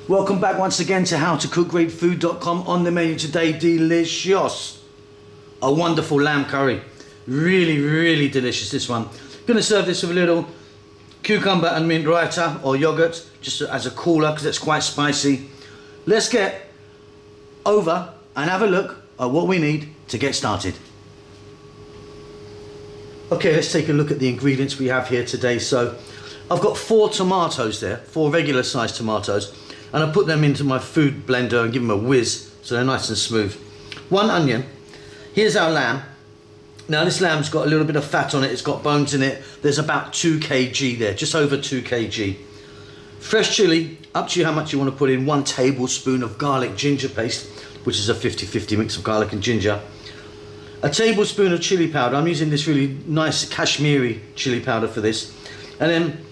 Welcome back once again to howtocookgreatfood.com. On the menu today, delicious. A wonderful lamb curry. Really delicious, this one. Gonna serve this with a little cucumber and mint raita or yogurt, just as a cooler because it's quite spicy. Let's get over and have a look at what we need to get started. Okay, let's take a look at the ingredients we have here today. So I've got 4 tomatoes there, 4 regular sized tomatoes, and I put them into my food blender and give them a whiz so they're nice and smooth. 1 onion. Here's our lamb. Now this lamb's got a little bit of fat on it, it's got bones in it. There's about 2 kg there, just over 2 kg. Fresh chili, up to you how much you want to put in. 1 tablespoon of garlic ginger paste, which is a 50-50 mix of garlic and ginger. A tablespoon of chili powder. I'm using this really nice Kashmiri chili powder for this. And then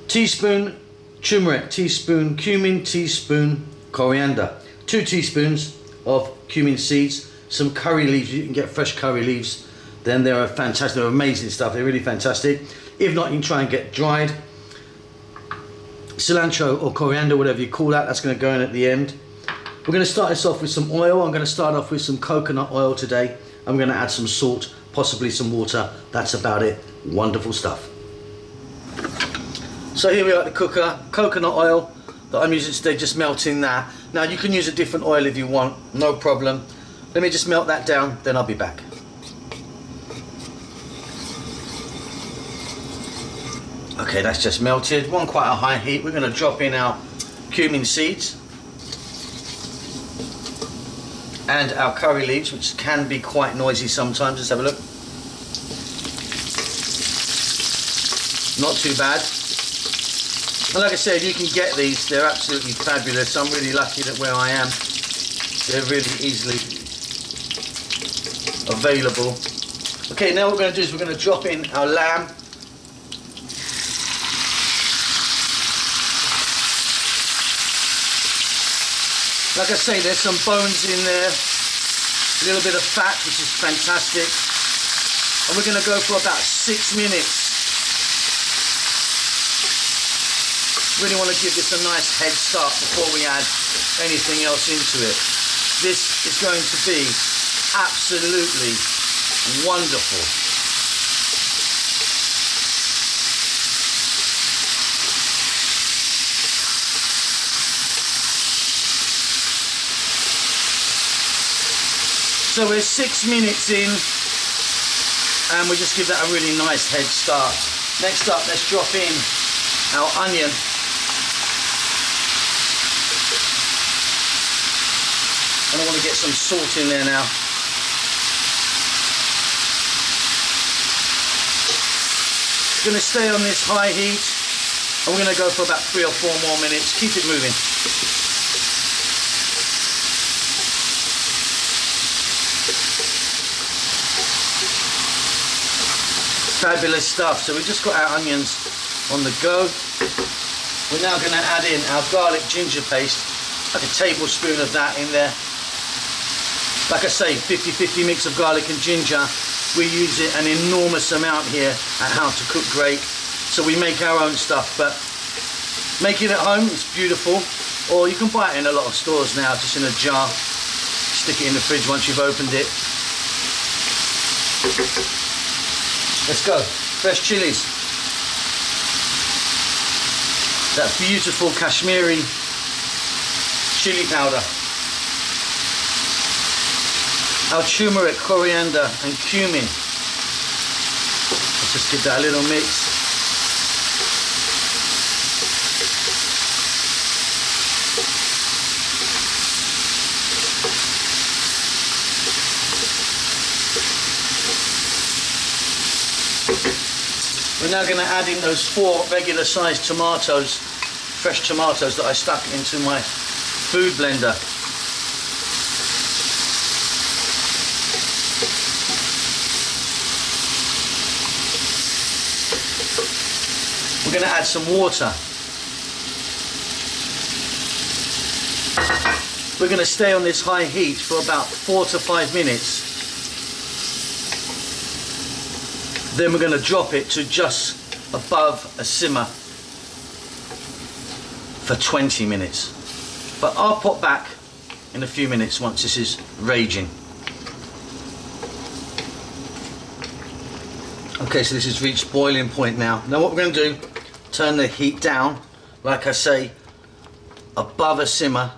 teaspoon turmeric, teaspoon cumin, teaspoon coriander. 2 teaspoons of cumin seeds. Some curry leaves. You can get fresh curry leaves. Then they're fantastic. They're amazing stuff. They're really fantastic. If not, you can try and get dried cilantro or coriander, whatever you call that. That's going to go in at the end. We're going to start this off with some oil. I'm going to start off with some coconut oil today. I'm going to add some salt, possibly some water. That's about it. Wonderful stuff. So here we are at the cooker. Coconut oil that I'm using today, just melting that. Now you can use a different oil if you want, no problem. Let me just melt that down, then I'll be back. Okay, that's just melted. Quite a high heat. We're going to drop in our cumin seeds and our curry leaves, which can be quite noisy sometimes. Let's have a look. Not too bad. And like I said, you can get these. They're absolutely fabulous. I'm really lucky that where I am, they're really easily available. Okay, now what we're going to do is we're going to drop in our lamb. Like I say, there's some bones in there, a little bit of fat, which is fantastic. And we're going to go for about 6 minutes. Really want to give this a nice head start before we add anything else into it. This is going to be absolutely wonderful. So we're 6 minutes in and we just give that a really nice head start. Next up, let's drop in our onion. And I want to get some salt in there now. We're going to stay on this high heat and we're going to go for about 3 or 4 more minutes. Keep it moving. Fabulous stuff. So we just got our onions on the go. We're now going to add in our garlic ginger paste, like a tablespoon of that in there. Like I say, 50-50 mix of garlic and ginger. We use it an enormous amount here at How to Cook Great. So we make our own stuff, but make it at home, it's beautiful. Or you can buy it in a lot of stores now, just in a jar. Stick it in the fridge once you've opened it. Let's go. Fresh chilies. That beautiful Kashmiri chili powder. Our turmeric, coriander and cumin. Let's just give that a little mix. We're now going to add in those 4 regular sized tomatoes, fresh tomatoes that I stuck into my food blender. We're going to add some water. We're going to stay on this high heat for about 4 to 5 minutes. Then we're going to drop it to just above a simmer for 20 minutes. But I'll pop back in a few minutes once this is raging. Okay, so this has reached boiling point now. Now what we're going to do, turn the heat down, like I say, above a simmer.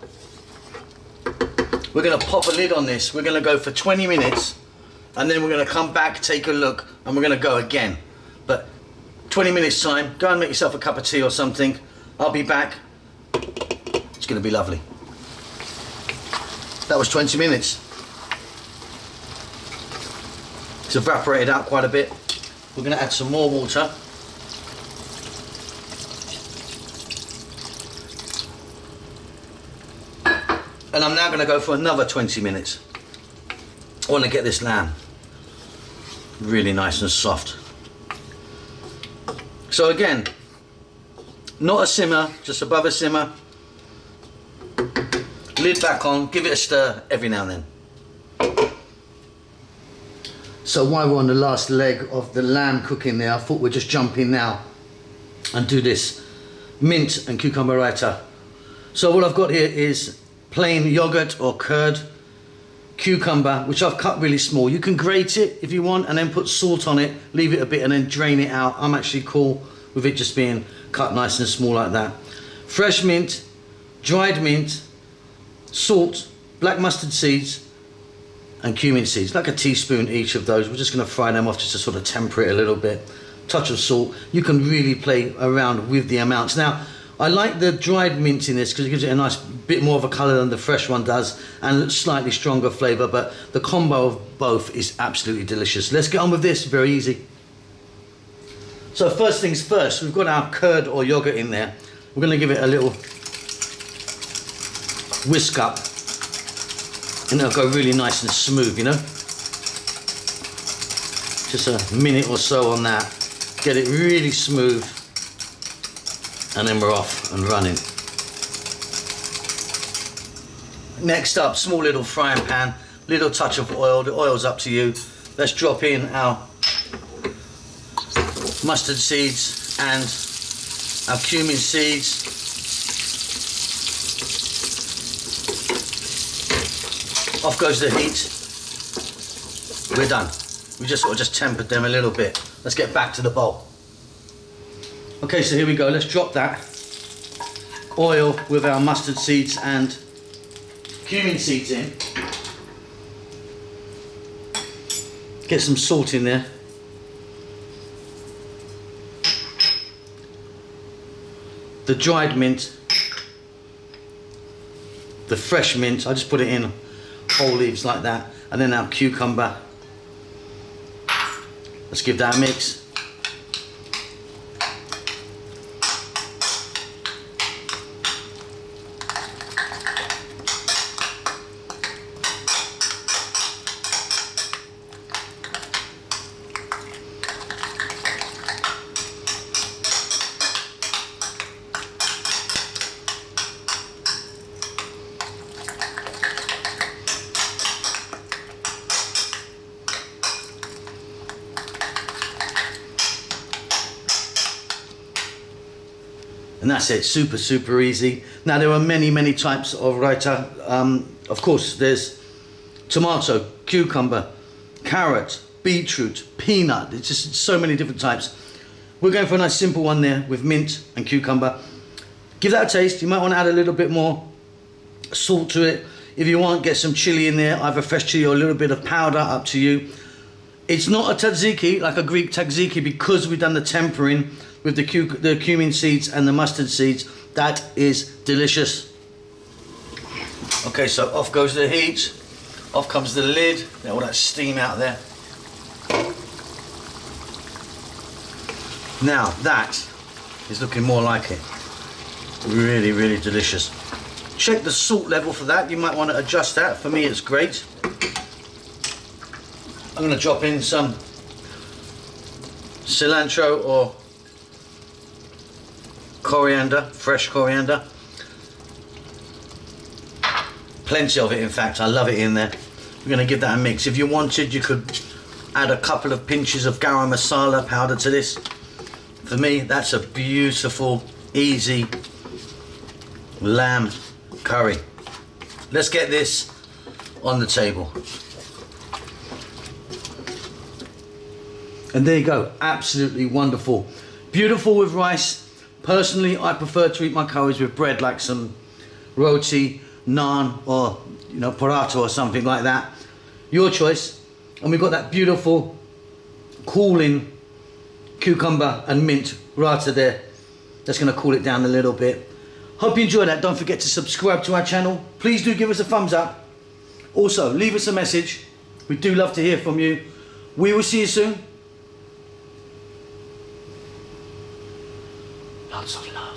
We're going to pop a lid on this. We're going to go for 20 minutes and then we're going to come back, take a look, and we're going to go again. But 20 minutes time, go and make yourself a cup of tea or something. I'll be back. It's going to be lovely. That was 20 minutes. It's evaporated out quite a bit. We're going to add some more water. And I'm now going to go for another 20 minutes. I want to get this lamb really nice and soft. So again, not a simmer, just above a simmer. Lid back on, give it a stir every now and then. So while we're on the last leg of the lamb cooking there, I thought we'd just jump in now and do this mint and cucumber raita. So what I've got here is plain yogurt or curd, cucumber, which I've cut really small. You can grate it if you want and then put salt on it, leave it a bit and then drain it out. I'm actually cool with it just being cut nice and small like that. Fresh mint, dried mint, salt, black mustard seeds and cumin seeds, like a teaspoon each of those. We're just going to fry them off just to sort of temper it a little bit. Touch of salt. You can really play around with the amounts. Now, I like the dried mint in this because it gives it a nice bit more of a colour than the fresh one does and slightly stronger flavour, but the combo of both is absolutely delicious. Let's get on with this, very easy. So first things first, we've got our curd or yogurt in there. We're going to give it a little whisk up and it'll go really nice and smooth, you know. Just a minute or so on that, get it really smooth. And then we're off and running. Next up, small little frying pan, little touch of oil. The oil's up to you. Let's drop in our mustard seeds and our cumin seeds. Off goes the heat. We're done. We just sort of just tempered them a little bit. Let's get back to the bowl. Okay, so here we go. Let's drop that oil with our mustard seeds and cumin seeds in. Get some salt in there. The dried mint, the fresh mint, I just put it in whole leaves like that, and then our cucumber. Let's give that a mix. And that's it, super easy. Now there are many types of raita. Of course, there's tomato, cucumber, carrot, beetroot, peanut. It's just so many different types. We're going for a nice simple one there with mint and cucumber. Give that a taste. You might want to add a little bit more salt to it. If you want, get some chili in there, either fresh chili or a little bit of powder, up to you. It's not a tzatziki, like a Greek tzatziki, because we've done the tempering with the cumin seeds and the mustard seeds. That is delicious. Okay, so off goes the heat, off comes the lid, get all that steam out there. Now that is looking more like it. Really delicious. Check the salt level for that, you might want to adjust that. For me it's great. I'm going to drop in some cilantro or coriander, fresh coriander. Plenty of it, in fact. I love it in there. We're going to give that a mix. If you wanted, you could add a couple of pinches of garam masala powder to this. For me, that's a beautiful, easy lamb curry. Let's get this on the table. And there you go, absolutely wonderful. Beautiful with rice. Personally, I prefer to eat my curries with bread, like some roti, naan, or paratha or something like that. Your choice. And we've got that beautiful cooling cucumber and mint rata there. That's going to cool it down a little bit. Hope you enjoyed that. Don't forget to subscribe to our channel. Please do give us a thumbs up. Also, leave us a message. We do love to hear from you. We will see you soon. Lots of love.